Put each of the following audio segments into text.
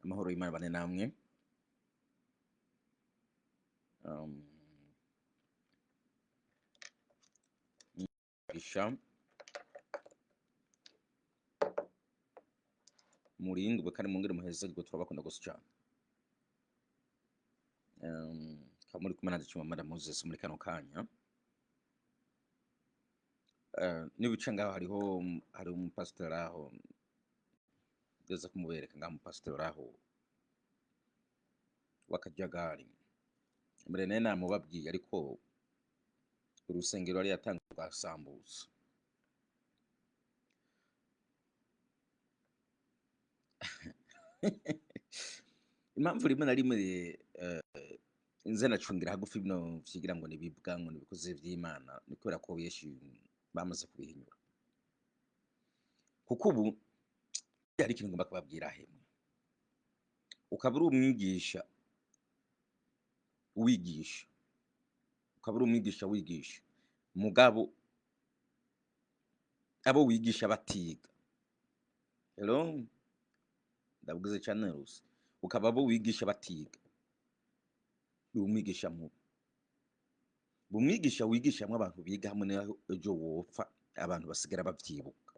Amahoro y'Imana bane namwe. Um, Isha murindwe kandi mungere muhezerwe turabakunda gose cyane. Kamuri kumwe na Cuma Madam Moses muri kano kanya. Nibice ngaho hari umupasiteri aho ngeze kumubereka ngaho umupasiteri aho w'Akajagari. Mbere naye namubabwiye ariko urusengero yari yatanga rwasambutse. Impamvu rimwe na rimwe inze nacungira hagufi bino vyigira ngo nibibwa ngo nibikoze vy'Imana ni kubera ko benshi bamaze kubihinyura. Kuko ubu hari ikintu ngomba kubabwira hemwe. Ukaba uri umwigisha wigisha, ukaba uri umwigisha wigisha, mugabo abo wigisha batiga. Hello, ndavuze cyane ruse. Ukaba abo wigisha batiga. Uri umwigisha mubi. Bumwigisha wigishamwe abantu biga hamwe naho ejo wopfa abantu basigara bavyibuka.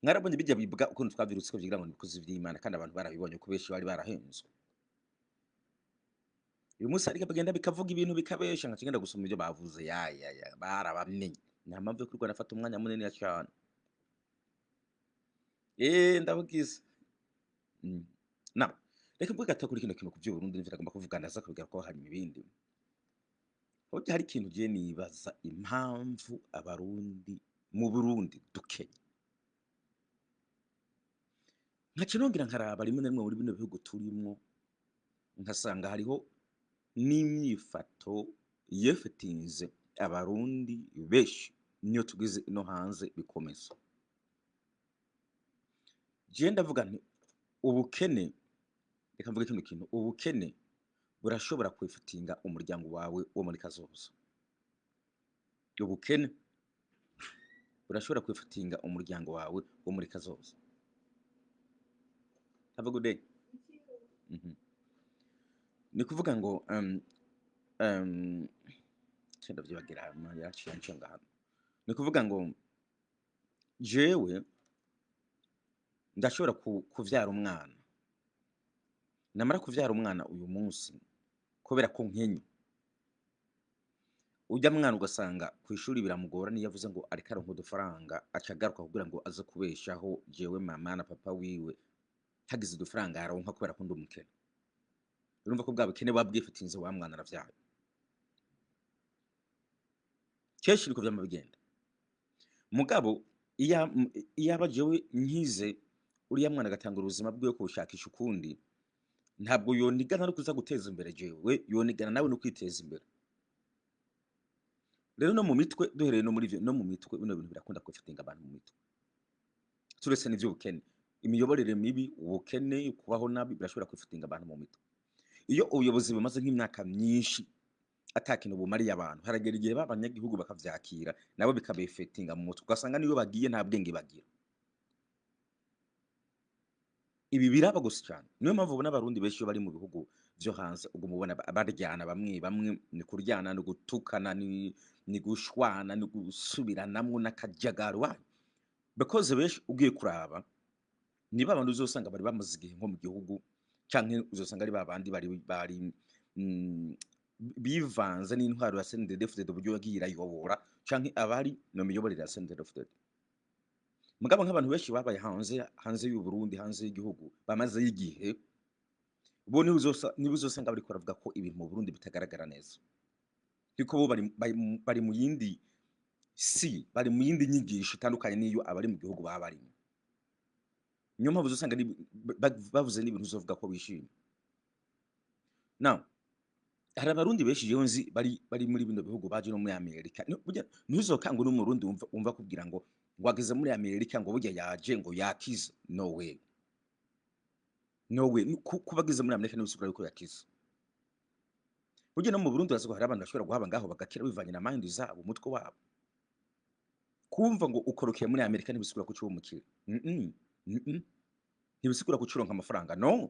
Mwarabonye bijya bibuga ukuntu twavirutse ko vyigira ngo nibikoze vy'Imana kandi abantu barabibonye ko benshi bari barahenzwe. Uyu munsi ariko bagenda bikavuga ibintu bikabesha nka kigenda gusoma ibyo bavuze ya barabamenye. Nta mpamvu yo kurwana afata umwanya munini cyane. Ndabugize. Na reka mvuga atakuri kino kintu kuvyo Burundi nivyo agomba kuvugana za kubigira ko hari ibindi. Hoje hari ikintu je nibaza impamvu abarundi mu Burundi dukenye. Nkacinongira nkaraba rimwe na rimwe muri bino bihugu turimwo nkasanga hariho n'imyifato yefetinze abarundi benshi niyo tugize ino hanze bikomeza. Je ndavuga nti ubukene reka mvuge kino kintu ubukene burashobora kwifitinga umuryango wawe wo muri kazoza. Ubukene burashobora kwifitinga umuryango wawe wo muri kazoza. Have a good day. Ni kuvuga ngo cyenda vyibagira yaciye ncanga hano. Ni kuvuga ngo jewe ndashobora kuvyara umwana. Namara kuvyara umwana uyu munsi kubera ko nkenye. Ujya mwana ugasanga ku ishuri biramugora niyo yavuze ngo ariko aronka udufaranga acagaruka kugira ngo aze kubeshaho jewe mama na papa wiwe hagize udufaranga aronka kubera ko ndumukene. Urumva ko bwabukene babwifitinze wa mwana aravyaye. Keshi biko vyama bigenda. Mugabo iyaba jewe nkize uriya mwana agatanga ubuzima bwiwe ko bushakisha ukundi ntabwo yonigana no kuza guteza imbere jewe yonigana nawe no kwiteza imbere. Rero no mu mitwe duhereye no muri no mu mitwe bino bintu birakunda kwifitinga abantu mu mitwe. Turese n'ivyo bukene imiyoborere mibi ubukene kubaho nabi birashobora kwifitinga abantu mu mitwe. Iyo ubuyobozi bumaze nk'imyaka myinshi atakintu bumariye abantu haragera igihe babanyagihugu bakavyakira nabo bikabefetinga mu mutwe ugasanga niyo bagiye nta bwenge bagira. Ibi biraba gusa cyane niyo mpamvu ubona abarundi benshi bari mu bihugu vyo hanze ubwo mubona baryana bamwe ni kuryana no gutukana ni gushwana ni gusubiranamwo n'akajagari wa because benshi ugiye kuraba niba abantu uzosanga bari bamaze igihe nko mu gihugu canke uzosanga ari babandi bari bivanze n'intwaro ya CNDD-FDD uburyo yagiye irayobora canke abari no miyoborere ya CNDD-FDD. Mugabo nk'abantu benshi babaye hanze y'u Burundi hanze y'igihugu bamaze igihe bo niba uzosanga bari kuvuga ko ibintu mu Burundi bitagaragara neza. Biko bo bari mu yindi bari mu yindi nyigisho itandukanye niyo abari mu gihugu babarimo. Niyo mpamvu uzosanga bavuze n'ibintu uzovuga ko bishimye. Now hari abarundi benshi jewe nzi bari muri bino bihugu baje no muri Amerika. Ntuzokanga no mu Burundi umva kubwira ngo wageze muri Amerika ngo burya yaje ngo yakize. No way. Kubageze muri Amerika n'ubisubira yuko yakize. Burya no mu Burundi bazo hari abantu bashobora guhaba ngaho bagakira bivanye na mind zabo umutwe wabo. Kumva ngo ukorokeye muri Amerika n'ibisubira ku cyo umukira. ntibisigura gucuronka amafaranga, no,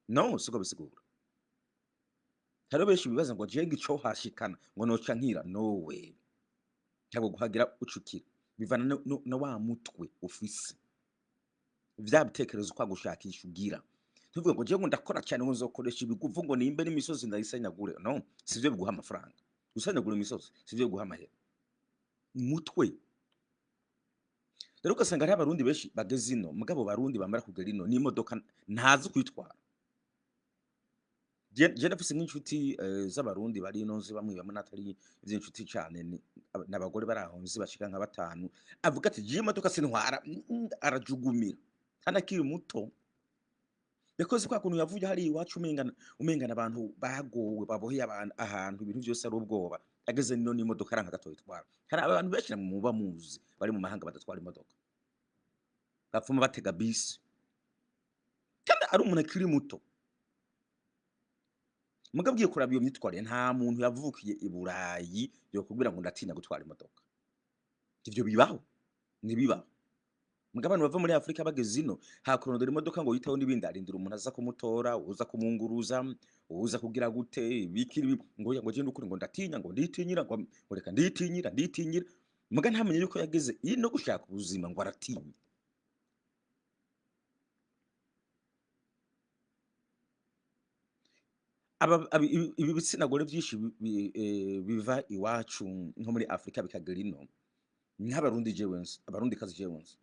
no, siko bisigura. Hariho benshi bibaza ngo jewe ico hashikana ngo noca nkira, no way, ntabwo guhagira ucukira, bivana na wa mutwe ufise, vya bitekerezo kwa gushakisha ugira. Tuvuga ngo jewe ngo ndakora cyane ngo nzokoresha ibiguvu ngo nimbe n'imisozi ndayisenyagure, no, sivyo biguha amafaranga. Gusenyagura imisozi sivyo biguha amahera. Umutwe. Rero ugasanga hariho abarundi benshi bageze ino, mugabo barundi bamara kugera ino n'imodoka ntazi kwitwara. Je ndafise nk'inshuti z'abarundi bari ino nzi bamwe natari ivy'inshuti cane, n'abagore bari aho nzi bashika nka 5, avuga ati je imodoka sintwara, arajugumira anakiri muto, yakoze kwa kuntu yavuye hari iwacu umengana abantu bagowe baboheye ahantu ibintu vyose ari ubwoba, ageze ino n'imodoka aranka gatoyitwara. Hari abantu benshi muba muzi bari mu mahanga badatwara imodoka, bapfuma batega bisi kandi ari umuntu akiri muto. Mugabwiye kuraba iyo myitwarire, nta muntu yavukiye i Burayi yokubwira ngo ndatinya gutwara imodoka. Ivyo bibaho? Ntibibaho. Muga abantu bava muri Afrika bageze ino, hakurondera imodoka ngo yitaho n'ibindi, arindira umuntu aza kumutora, uza kumunguruza, uza kugira gute, bikiri ngo je ndukuri ngo ndatinya ngo nditinyira ngo reka nditinyira. Muga ntamenye yuko yageze ino gushaka ubuzima ngo aratinya. Ibi bitsina gore vyinshi biva iwacu nko muri Afrika bikagera ino, nk'abarundi jewe nzi, abarundikazi jewe nzi,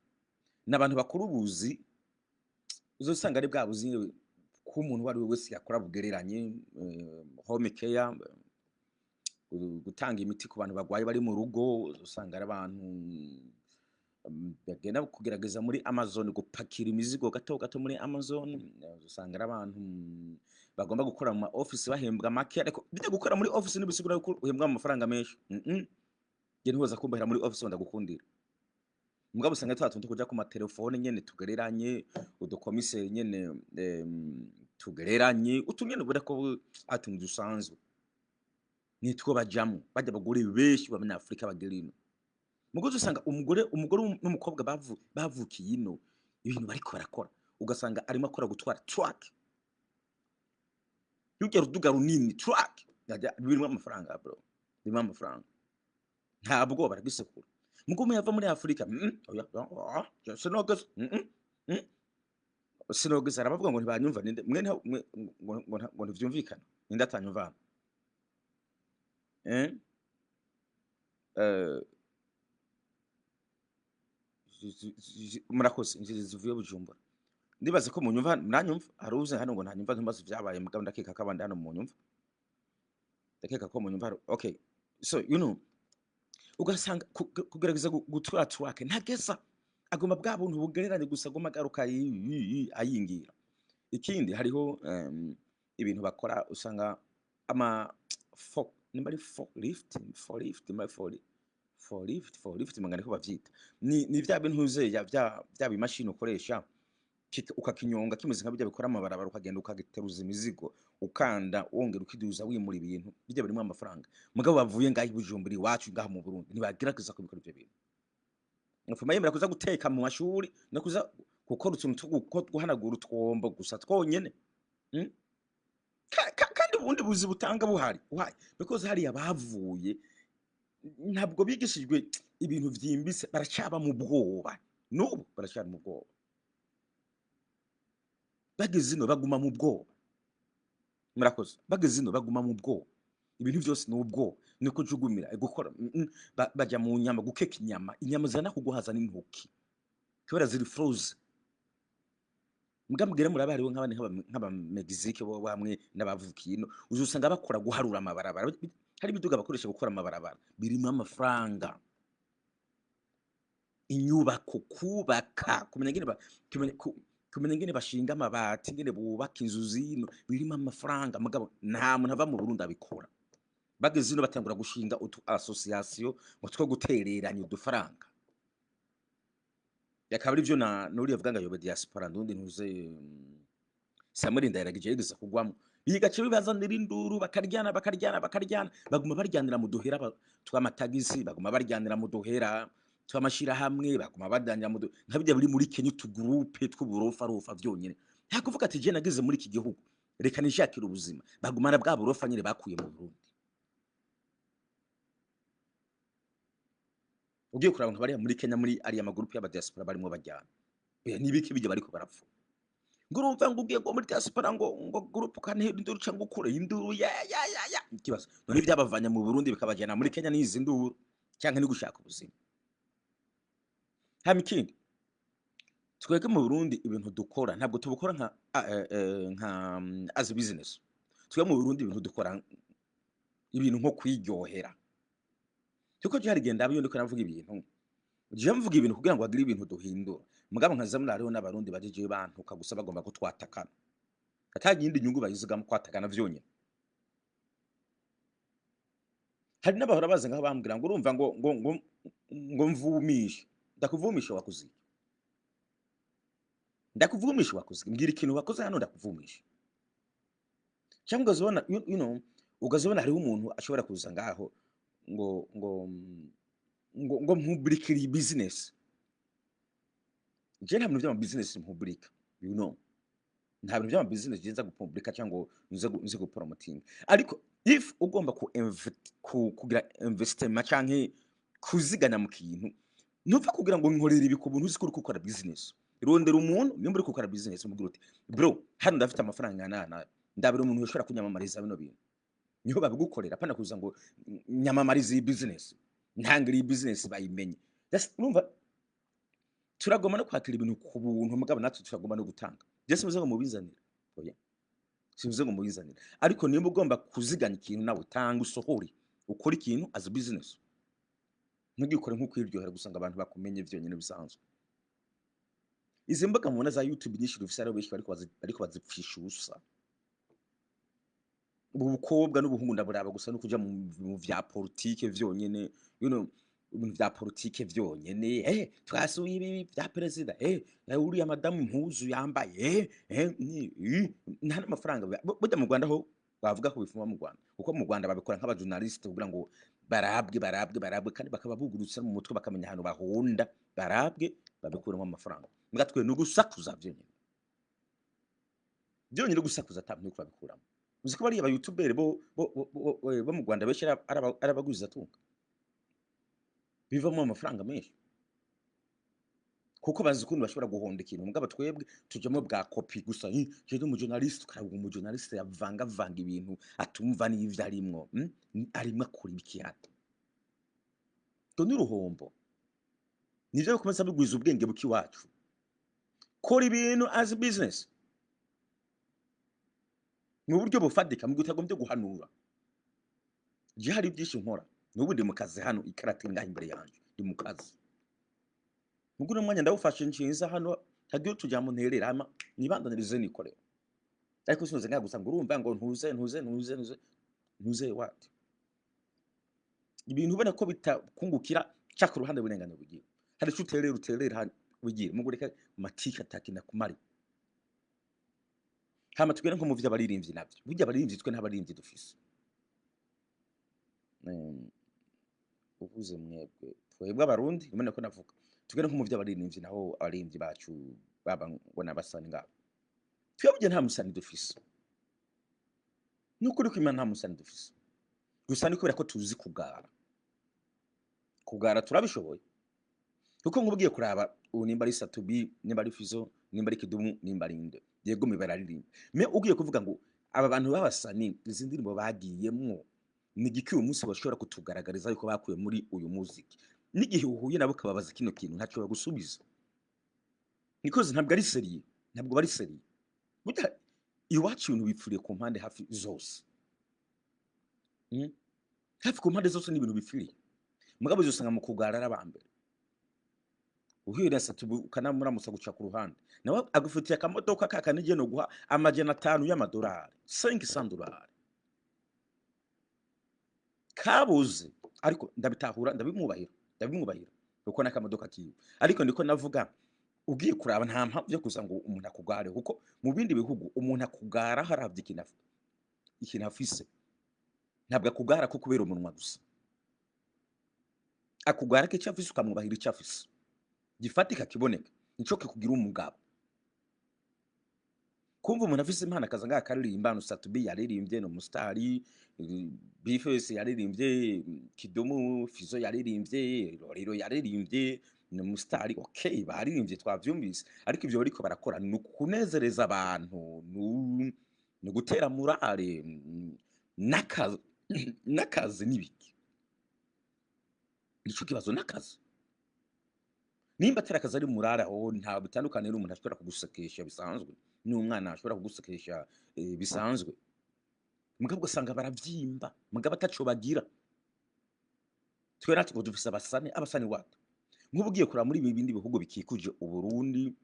n'abantu bakuru buzi, uzosanga ari bwa buzi ko umuntu wari we wese yakora bugereranye, home care, gutanga imiti ku bantu bagwaye bari mu rugo, uzosanga ari abantu bagenda kugerageza muri Amazon gupakira imizigo gato muri Amazon, uzosanga ari abantu bagomba gukora mu office bahembwa make, ariko bijya gukora muri office nibisigura ko uhembwa amafaranga menshi. Je ntihoza kumbahera muri office ndagukundira. Mugabo usanga twatuntu kuja ku matelefone nyene tugereranye, udukomise nyene tugereranye, utunyene bura ko atuntu dusanzwe. Nitwo bajamwe, bajya abagore benshi b'abanya Afrika bagera ino. Mugozi usanga umugore n'umukobwa bavukiye ino, ibintu bariko barakora, ugasanga arimo akora gutwara truck. Yugera uduga runini truck, birimo amafaranga bro, birimo amafaranga. Ntabwo baragisekura. Mugume yava muri Afrika, oya, sinogeze, sinogeze, arabavuga ngo ntibanyumva, ninde mwe ngo ntivyumvikana, ninde atanyumva. Murakoze inzira zivuye Bujumbura. Ndibaze ko munyumva, nanyumva, haruze hano ngo ntanyumva nk'imbazo vyabaye, mugabo ndakeka ko abandi hano munyumva. Ndakeka ko munyumva. Okay. So, you know, ugasanga kugerageza gutwara truck ntageza, agomba bwa buntu bugereranye gusa, agomba garuka ayingira. Ikindi hariho ibintu bakora usanga nimba ari forklift mangane ko bavyita, ni vya bintu uzeya vya bimashini ukoresha ukakinyonga kimeze nka bijya bikora amabarabara, ukagenda ukagiteruza imizigo, ukanda wongera ukiduza wimura ibintu, bijya birimo amafaranga. Mugabo bavuye ngaho Bujumbura iwacu ngaho mu Burundi ntibagerageza kubikora ivyo bintu. Mufuma yemera kuza guteka mu mashuri no kuza gukora utuntu guhanagura utwombo gusa twonyene. Kandi ubundi buzi butanga buhari, because hari abavuye ntabwo bigishijwe ibintu vyimbise, baracaba mu bwoba, n'ubu baracaba mu bwoba. Bageze ino baguma mu bwoba. Murakoze, bageze ino baguma mu bwoba, ibintu vyose ni ubwoba, niko jugumira gukora, baja mu nyama gukeka inyama zana kuguhaza n'intoki kubera ziri froze. Mugambwira muri abari nk'aba Mexique bo bamwe n'abavukiye ino, uzusanga bakora guharura amabarabara, hari ibiduga bakoresha gukora amabarabara, birimo amafaranga. Inyubako kubaka, kumenya ngene bashinga amabati, ngene bubaka inzu zino, birimo amafaranga. Mugabo nta muntu ava mu Burundi abikora. Bageze ino batangura gushinga association ngo two gutereranya udufaranga. Yakaba ari byo nuri yavuga ngo ayobe diaspora ndundi ntuze Samuel Ndayiragije yigeze kugwamo, bigace bibazanira induru, bakaryana, baguma baryanira mu duhera tw'amatagisi, baguma baryanira mu duhera twamashira hamwe baguma badanja nka bijya biri muri Kenya utugroupe tw'uburofa vyonyene nta kuvuga ati je nageze muri iki gihugu reka nishakira ubuzima bagumana bwa burofa nyene bakuye mu Burundi ugiye kuraba bari muri Kenya muri ariya magroupe y'aba diaspora barimo bajyana nibiki bijya bariko barapfa ngo urumva ngo ugiye ngo muri diaspora ngo groupe kanihera induru cyangwa ukure induru ya ikibazo none byabavanya mu Burundi bikabajyana muri Kenya n'izi nduru cyangwa ni gushaka ubuzima hamikindi twebwe mu Burundi ibintu dukora ntabwo tubukora nka as a business twebwe mu Burundi ibintu dukora ibintu nko kwiryohera Tuko cyari genda abiyo ndiko navuga ibintu. Je mvuga ibintu kugira ngo agire ibintu duhindura. Mugabo nkazamura hariho n'abarundi bajeje bantuka gusa bagomba gutwatakana. Atagira indi nyungu bayizigama kwatakana vyonyene. Hari n'abahora baza ngaho bambwira ngo urumva ngo mvumisha. Ndakuvumisha wakuzi. Ndakuvumisha wakuzi. Mbwira ikintu wakoze hano ndakuvumisha. Cyangwa ugazibona you know ugazibona hariho umuntu ashobora kuza ngaho ngo mpublikira business. Je nta bintu by'ama business mpublika, you know. Nta bintu by'ama business genza gupublika cyangwa nze gupromoting. Ariko if ugomba kugira investment canke kuzigana mu kintu, ntupfa kugira ngo nkorera ibi ku buntu uzi ko uri gukora business. Rondera umuntu nimba uri gukora business mubwira uti bro hano ndafite amafaranga nana ndabira umuntu ushobora kunyamamariza bino bintu. Niho babigukorera apana kuza ngo nyamamariza iyi business ntangira iyi business bayimenye numva turagoma no kwakira ibintu ku buntu mugabo natwe turagoma no gutanga Jesse muze ngo mubizanira oya simuze ngo mubizanira ariko niyo mugomba kuziganya ikintu nawe tanga usohore ukora ikintu as a business ntugikore nko kwiryohera gusanga abantu bakumenye vyonyene bisanzwe izi mbaga mubona za YouTube nyinshi rufise ari benshi bariko bazipfisha ubusa ubukobwa n'ubuhunda buraba gusa no kuja mu vya politike vyonyene you know ibintu vya politike vyonyene twasuye ibi vya president uriya madamu impuzu yambaye nta n'amafaranga burya mu Rwanda ho bavuga ko bifuma mu Rwanda kuko mu Rwanda babikora nk'aba journalist kugira ngo barabwe kandi bakaba bugurutse mu mutwe bakamenya hano bahonda barabwe babikuramo amafaranga ngatwe no gusakuza vyonyene gusakuza atamwe ko babikuramo uziko bari aba YouTuber bo mu Rwanda benshi arabaguza tunga bivamo amafaranga menshi kuko bazi kundi bashobora guhonda ikintu mugabo twebwe tujamo bwa copy gusa je mu journalist ukarabuga mu journalist yavanga ibintu atumva n'ivyo arimwo arimo akora ibikihata to ni ruhombo nivyo bikomeza bigwiza ubwenge buki wacu kora ibintu as a business mu buryo bufadika mu gutagombye guhanura je hari byinshi nkora nubu ndi mu kazi hano ikarate ngaho imbere yanje ndi mu kazi mugure mwanya ndawufashe nshinza hano hagiye tujya mu nterera ama nibandanirize nikorera ariko sinoze ngaho gusa ngo urumva ngo ntuze what ibintu ubona ko bitakungukira cyaka uruhande burengane bugiye hari cyo uterera bugiye mugureka matika takina kumari hama tugera nko mu vya baririmbyi navyo burya baririmbyi twe ntabaririmbyi dufise uvuze mwebwe twebwe abarundi umene ko navuga tugera nko mu vya baririmbyi naho abaririmbyi bacu baba ngo nabasani ngabo twebwe nta musani dufise nukuri ko imana nta musani dufise gusa niko birako tuzi kugara turabishoboye kuko nkubwiye kuraba nimba ari Satubi nimba ari Fizo nimba ari Kidumu nimba ari Inde yego mibararirimba me ugiye kuvuga ngo aba bantu babasani izi ndirimbo bagiyemwo nigiki uyu munsi bashobora kutugaragariza yuko bakuye muri uyu muziki n'igihe uhuye nabo kababaza kino kintu ntacyo bagusubiza nikoze ntabwo ari seriye ntabwo bari seriye burya iwacu ibintu bipfuriye ku mpande hafi zose hafi ku mpande zose n'ibintu bipfuriye mugabo uzosanga mu kugarara abambere uhira Satubi kanamuramutsa guca ku ruhande nawe agufitiye akamodoka kakanije no guha $500 y'amadolari $500 kabuze ariko ndabitahura ndabimwubahira uko nakamodoka kiyo ariko ndiko navuga ugiye kuraba nta mpamvu yo kuza ngo umuntu akugare kuko mu bindi bihugu umuntu akugara haravye ikintu afise ntabwo akugara ko kubera umunwa gusa akugara ko icyo afise ukamwubahira icyo afise gifatika kiboneka nico kikugira umugabo. Kumva umuntu afise impano akaza ngaha akaririmba Satubi yaririmbye ni umusitari, Bface yaririmbye, Kidumu Fizo yaririmbye, Rorero yaririmbye ni umusitari, okay baririmbye twavyumvise, ariko ivyo bariko barakora ni ukunezereza abantu, ni ugutera morale, n'akazi n'ibiki. Nico kibazo n'akazi. Nimba atari akazi ari morale aho nta bitandukanye n'umuntu ashobora kugusekesha bisanzwe, n'umwana ashobora kugusekesha bisanzwe. Mugabo ugasanga baravyimba, mugabo ataco bagira. Twe natwe dufise abasani wato. Nk'ubu ugiye kuraba muri ibi bindi bihugu bikikuje Uburundi,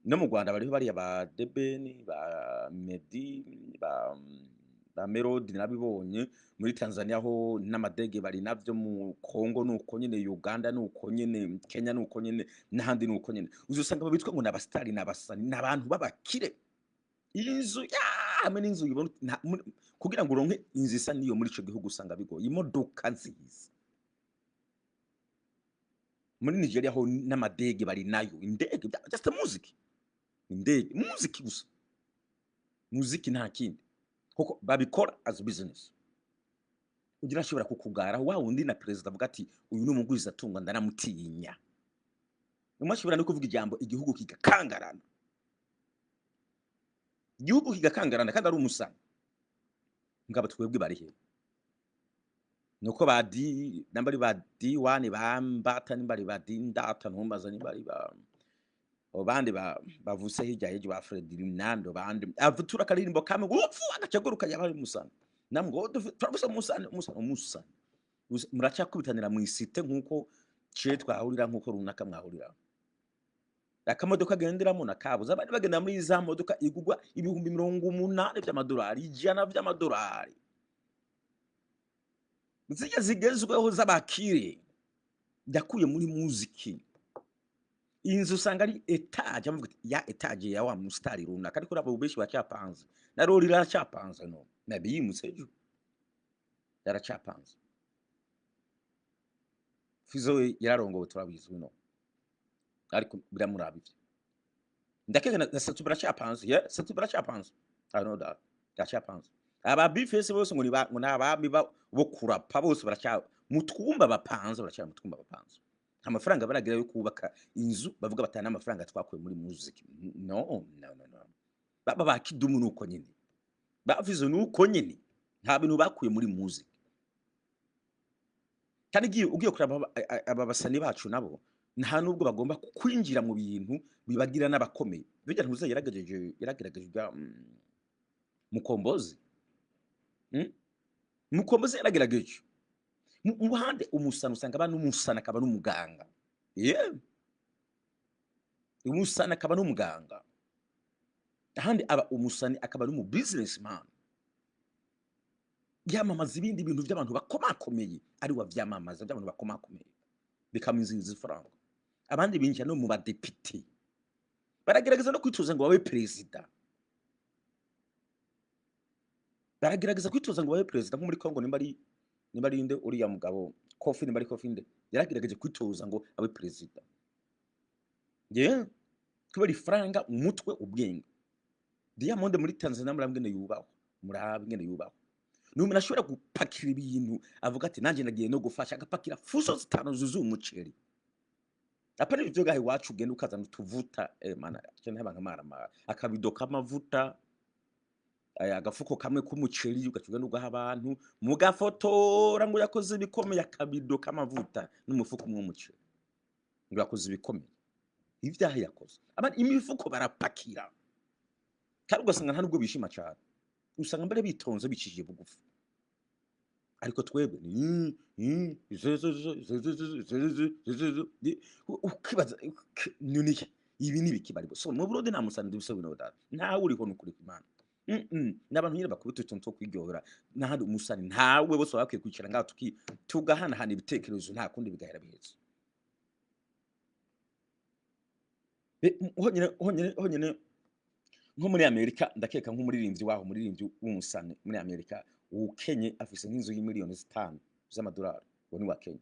no mu Rwanda bariho bariya ba Debeni, ba Meddy, ba Melody nabibonye, muri Tanzania ho n'amadege bari navyo, mu Kongo nuko nyene, Uganda nuko nyene, Kenya nuko nyene, n'ahandi nuko nyene. Uzosanga babitwa ngo n'abastari n'abasani, n'abantu b'abakire. Inzu hamwe n'inzu ubona kugira ngo uronke inzu isa niyo muri ico gihugu usanga bigoye. Imodoka nziza. Muri Nigeria ho n'amadege bari nayo, indege just music. Indege, muziki gusa. Muziki nta kindi. Kuko babikora as business. Ugira ashobora kukugara wa wundi na president avuga ati uyu ni umugwiza atungwa ndaramutinya. Umashobora no kuvuga ijambo igihugu kigakangarana. Igihugu kigakangarana kandi ari umusana. Ngabo twebwe bari he? Nuko badi nambari badi wane bambata nimbari badi ndata ntumbaza nimbari ba obandi bavuse hirya yeje ba Fred Rinando bandi avutura karirimbo kamwe upfu agacaguruka yabari musana. Namwe turavusa musana. Muracakubitanira mu isite nkuko cye twahurira nkuko runaka mwahurira. Akamodoka agenderamo nakabuza abandi bagenda muri za modoka igugwa ibihumbi 180 by'amadolari, 100 by'amadolari. Nzige zigezweho z'abakire yakuye muri muziki. Inzu usanga ari etage, amuvuga ya etage ya wa mustari runaka, ariko rabo beshi bacapanze na rori raracapanze no nabiyimutse ejo yaracapanze. Fizo yararongowe turabizwe no, ariko biramurabije. Ndakeka na Satu baracapanze, yeah, Satu baracapanze. I know that baracapanze. Aba Bface bose ngo n'abami bo kurapa bose baraca mutwumba bapanze, baraca mutwumba bapanze. Amafaranga baragira yo kubaka inzu bavuga batana amafaranga twakuye muri muziki. No. Baba ba Kidumu nuko nyine, bavizo nuko nyine, nta bintu bakuye muri muziki. Kandi ugiye kuraba aba basani bacu nabo nta nubwo bagomba kwinjira mu bintu bibagira n'abakomeye. Bijya ntuze yaragerageje Mukombozi. Mukombozi yaragerageje. Mu hande umusana usanga abantu umusana akaba n'umuganga. Yeah. Umusana akaba n'umuganga. Ahandi aba umusani akaba n'umu businessman. Yamamaza ibindi bintu by'abantu bakomakomeye, ari wa vyamamaza by'abantu bakomakomeye. Bikaminziza ifaranga. Abandi binjira no mu badepite. Baragerageza no kwitoza ngo babe president. Baragerageza kwitoza ngo babe president nko muri Kongo nimbari inde uriya mugabo Kofi nimbari Kofi inde yaragerageje kwitoza ngo abe president. Yeah. Kubera ifaranga umutwe ubwenge. Diamond muri Tanzania murambwene yubaho. Murabwene yubaho. Numuntu ashobora gupakira ibintu avuga ati nanje nagiye no gufasha agapakira fuso 5 zuzu umuceri. Apana ibyo gahe wacu ugenda ukazana utuvuta mana cyane haba nkamara akabido kamavuta agafuko kamwe k'umuceri ugacugana ugaha abantu mugafotora ngo yakoze ibikomeye akabido kamavuta n'umufuko umwe w'umuceri ngo yakoze ibikomeye. Ivyaha yakoze abandi imifuko barapakira kandi ugasanga nta nubwo bishima cyane, usanga mbere bitonze bicishije bugufi. Ariko twebwe ukibaza nunike ibi nibikibari so mu Burundi nta musanze biso bino data ntawe uriho n'ukuri kw'Imana. N'abantu nyine bakubita utuntu two kwiryohera n'ahandi umusani ntawe bose bakwiye kwicara ngaho tugahana hana ibitekerezo nta kundi bigahera biheze. Honyine nko muri Amerika ndakeka nk'umuririmbyi waho umuririmbyi w'umusani muri Amerika ukenye afise nk'inzu y'imiliyoni 5 z'amadolari, wo ni wa Kenya.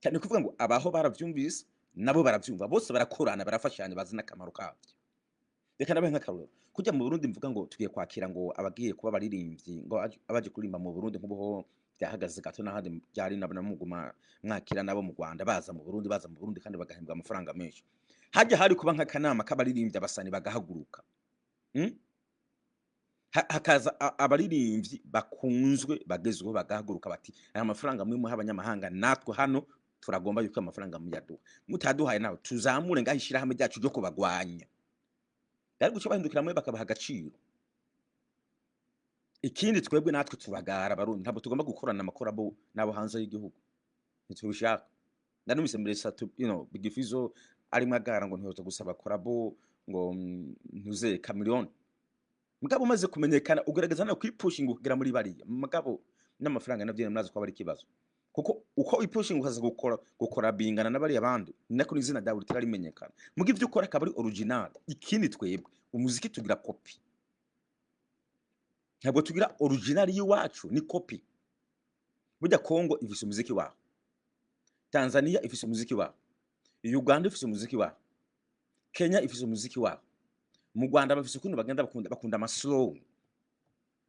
cyane kuvuga ngo abaho baravyumvise nabo baravyumva bose barakorana barafashanya bazi n'akamaro kabyo. Reka nabe nk'akarorero kujya mu Burundi mvuga ngo tugiye kwakira ngo abagiye kuba baririmbyi ngo abaje kuririmba mu Burundi nk'ubuho byahagaze gato n'ahandi byari nabo namuguma mwakira nabo mu Rwanda baza mu Burundi kandi bagahembwa amafaranga menshi. Hajya hari kuba nk'akanama k'abaririmbyi abasani bagahaguruka. Hakaza abaririmbyi bakunzwe bagezweho bagahaguruka bati aya mafaranga mwe muha abanyamahanga natwe hano turagomba yuko amafaranga muyaduha, mutaduhaye nawe tuzamure ngahishira hamwe ryacu ryo kubagwanya. Dari gucyo bahindukira mwe bakabaha agaciro. Ikindi twebwe natwe tubagara Barundi ntabwo tugomba gukorana amakorabo nabo hanze y'igihugu. Ntitubishaka. Ndanumise mbere satu Big Fizzo ari magara ngo ntihoza gusaba korabo ngo ntuze Chameleone. Mugabo umaze kumenyekana ugerageza no kwipushinga kugira muri bariya. Mugabo n'amafaranga navyo mnazi ko bari kibazo. Kuko uko ipushinga ukaza gukora bingana n'abari abandi nako n'izina dawe ritarimenyekana. Mugi ivyo ukora akaba ari original. Ikindi twebwe umuziki tugira copy. Ntabwo tugira original yiwacu ni copy. Burya Kongo ifise umuziki waho. Tanzania ifise umuziki waho. Uganda ifise umuziki waho. Kenya ifise umuziki waho. Mu Rwanda bafise ukuntu bagenda bakunda ama slow.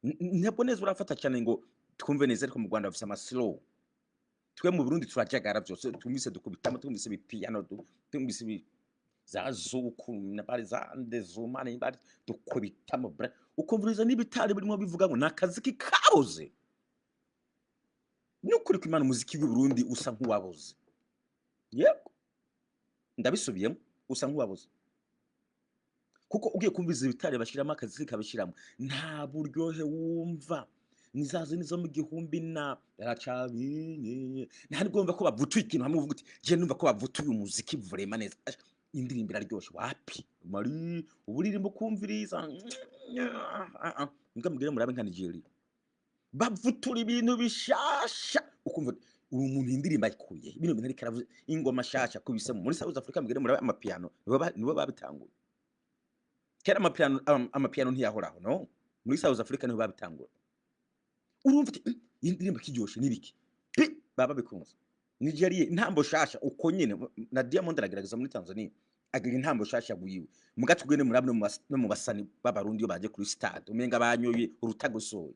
Ntabwo neza urafata cyane ngo twumve neza ariko mu Rwanda bafise ama slow. Twe mu Burundi turajagara byose tumvise dukubitamo tumvise piano tumvise za zuku na bari za ndezuma na bari dukubitamo bra ukumviriza n'ibitari birimo bivuga ngo nakazi kikaboze. Nukuri kwimana umuziki w'u Burundi usa nk'uwaboze. Yego ndabisubiyemo usa nk'uwaboze. Kuko ugiye kumviza ibitari bashiramo akazi kabishiramo nta buryohe wumva nizaze nizo mu gihumbi na yaracabinye ntari gomba ko bavutuye ikintu hamwe uvuga uti je numva ko bavutuye umuziki vraiment neza indirimbo iraryoshe wapi mari uburirimbo kumviriza ngamugire murabe nka Nigeria bavutura ibintu bishasha ukumva uwo muntu indirimbo ayikuye ibintu bintu ariko aravuze ingoma shasha kubise muri South Africa mugire murabe amapiano nibo babitanguye. Kera amapiano ntiyahoraho no muri South Africa niho babitangura. Urumva indirimbo kiryoshe nibiki baba bikunze Nigeria intambo shasha uko nyene na Diamond aragerageza muri Tanzania agira intambo shasha guyiwe mugatugwene murabno no mu basani b'abarundi yo baje kuri stade umenga banyoye urutagosoye.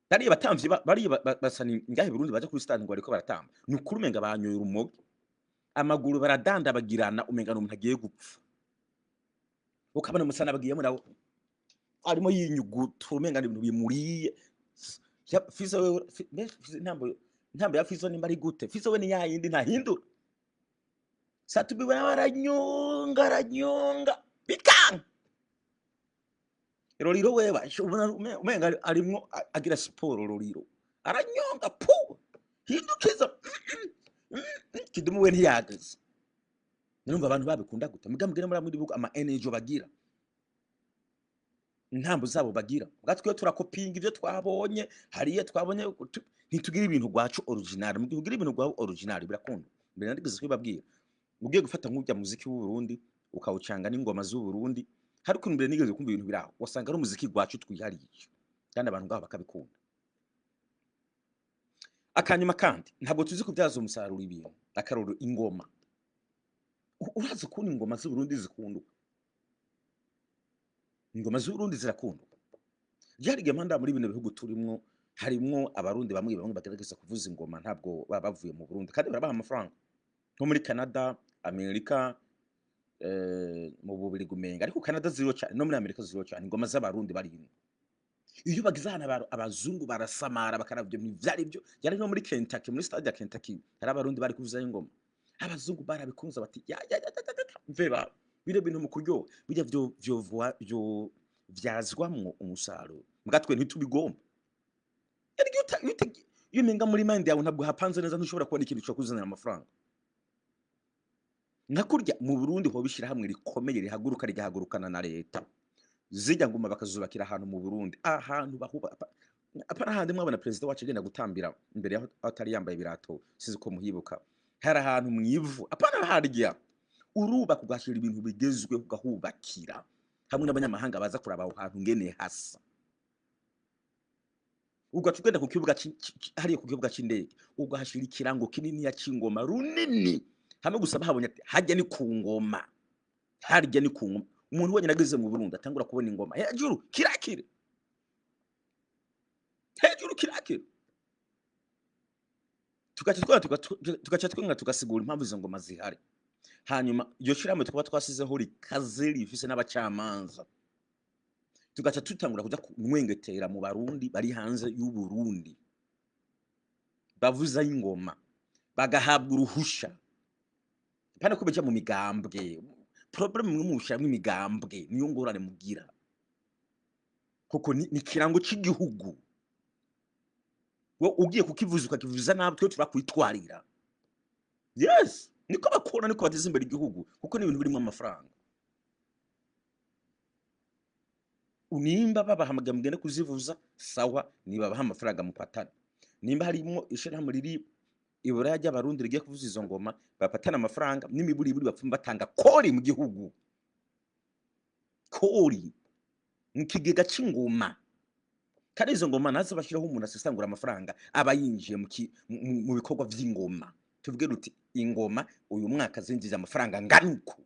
Dari batamvye bari basani ngahe Burundi baje kuri stade ngo ariko baratamba nukuri umenga banyoye urumogi amaguru baradanda bagirana umenga no umuntu agiye gupfa. Ukabona musana bagiyemo nawo arimo yinyugutu umenga ibintu bimuriye. Fizzo we ntambo ya Fizzo nimba ari gute Fizzo we ni yayindi ntahindura satubiwe aranyonga bikanga Roriro wewe umenga arimwo agira siporo Roriro aranyonga pu hindukiza kidumu we ntiyagaze. Numva abantu babikunda gute mugambwire muri buko ama energy bagira intambo zabo bagira gatwe turakopinga ivyo twabonye hariye twabonye ntitugira ibintu gwacu original mu gihugu ibintu gwacu original birakunda mbere ndigeze kwibabwira ugiye gufata nk'ujya muziki w'u Burundi ukawucanga n'ingoma z'u Burundi hari ukuntu mbere nigeze kumva ibintu biraho wasanga ari umuziki gwacu twihariye kandi abantu ngabo bakabikunda. Akanyuma kandi ntabwo tuzi kubyaza umusaruro ibintu akaroro ingoma urazi kuntu ingoma z'u Burundi zikundwa. Ingoma z'u Burundi zirakundwa. Byarige manda muri bino bihugu turimwo harimwo abarundi bamwe bagerageza kuvuza ingoma ntabwo bavuye mu Burundi kandi barabaha amafaranga nko muri Canada, Amerika, mu bubiri gumenga ariko Canada zero cyane no muri Amerika zero cyane ingoma z'abarundi barimo. Iyo bagizana abazungu barasamara bakaravyo ntivyari byo yari no muri Kentucky muri stade ya Kentucky hari abarundi bari kuvuza ingoma abazungu barabikunza bati mveba bire bintu mu kuryo bijya byo vyazwamwo umusaruro mugatwe ntitubigomba. Iyo menga muri mind yawe ntabwo hapanze neza ntushobora kubona ikintu cyo kuzanira amafaranga. Nakurya mu Burundi ho bishira hamwe rikomeye rihaguruka rigahagurukana na leta zijya nguma bakazubakira ahantu mu Burundi ahantu bahuba apana handi mwabona president wacu agenda gutambira imbere yaho atari yambaye ibirato sizi ko muhibuka hari ahantu mwivu apana harya uruba kugashira ibintu bigezwe kugahubakira hamwe n'abanyamahanga baza kuraba aho hantu ngene hasa ugaca ugenda ku kibuga hariya ku kibuga c'indege ugahashira ikirango kininiya c'ingoma runini, hamwe gusa bahabonye ati harya ni ku ngoma, harya ni ku ngoma. Umuntu wenyene ageze mu Burundi atangura kubona ingoma hejuru kirakire, hejuru kirakire. Tugaca twinga tugasigura impamvu izo ngoma zihari. Hanyuma iryo shirahamwe tukaba twasizeho rikaze rifise n'abacamanza, tugaca tutangura kuja kunwengetera mu Barundi bari hanze y'Uburundi bavuza ingoma, bagahabwa uruhusha, pana ko bija mu migambwe. Problem imwe mushiramwo imigambwe niyo ngorane mugira, kuko ni ikirango c'igihugu. Ugiye kukivuza ukakivuza nabi twe turakwitwarira. Yes, niko bakora, niko bateza imbere igihugu, kuko ni ibintu birimo amafaranga. Nimba babahamagaye mugende kuzivuza sawa, nibabaha amafaranga mupatana. Nimba harimo ishirahamwe riri iburaya ry'Abarundi rigiye kuvuza izo ngoma, bapatana amafaranga n'imiburiburi bapfuma batanga kori mu gihugu, kori mu kigega c'ingoma. Kandi izo ngoma nazo bashiraho umuntu asesangura amafaranga aba yinjiye mu bikorwa vy'ingoma. Tuvuge ruti ingoma uyu mwaka zinjiza amafaranga nganuko,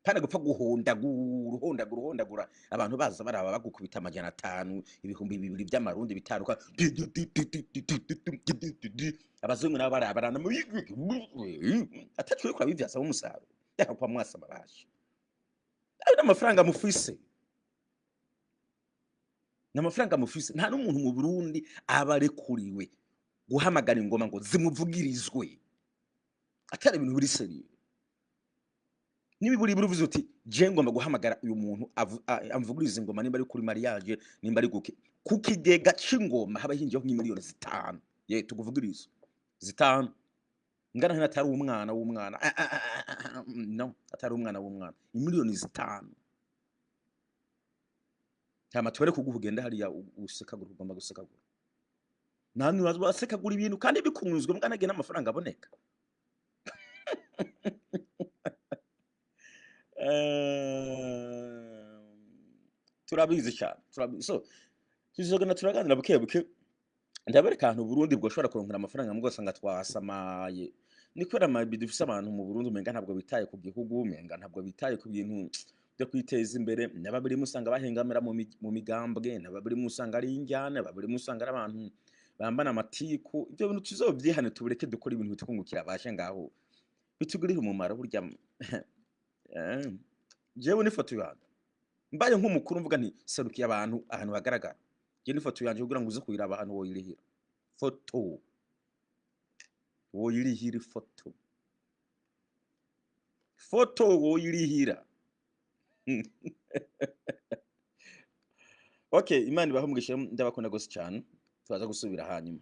kandi gupfa guhondagura abantu baza baraba bagukubita 500 ibihumbi 2 by'amarundi bitaruka, abazungu nabo barabarana atacwe kwa bivyasa umusaro yakwa mwasa baraje. Ari amafaranga mufise, n'amafaranga mufise. Nta n'umuntu mu Burundi abarekuriwe guhamagara ingoma ngo zimuvugirizwe, atari ibintu biri seriye. Nibiburi buruvuze uti je ngomba guhamagara uyu muntu amvuguriza ingoma, nimba ari kuri mariage, nimba ari ku kigega c'ingoma haba hinjeho nk'imiliyoni 5. Ye tuguvugiriza 5 ngana hina atari umwana w'umwana, no atari umwana w'umwana, imiliyoni 5. Tama twere kuguhugenda hariya usekagura, ugomba gusekagura. Nani wasekagura ibintu kandi bikunzwe mwanage n'amafaranga aboneka. Turabizi cyane, so tuzogana turaganira buke buke ndabereka ahantu Burundi bwo shobora kuronkera amafaranga mu gusanga twasamaye. Ni kwera amabi dufise abantu mu Burundi umenga ntabwo bitaye ku gihugu, umenga ntabwo bitaye ku bintu byo kwiteza imbere. Nababiri musanga bahengamira mu migambwe, nababiri musanga ari injyana, nababiri musanga ari abantu bambana amatiku. Ibyo bintu tuzovyihane tubureke dukora ibintu bitwungukira bashe ngaho bitugirira umumaro burya. Jewe n'ifoto yanjye mbaye nk'umukuru mvuga nti serukiye abantu ahantu hagaragara, je n'ifoto yanjye kugira ngo uze kuyiraba ahantu woyirihira foto, woyirihira foto woyirihira. Okay, Imana ibahe umugisha, ndabakunda gose cyane, tubaza gusubira hanyuma.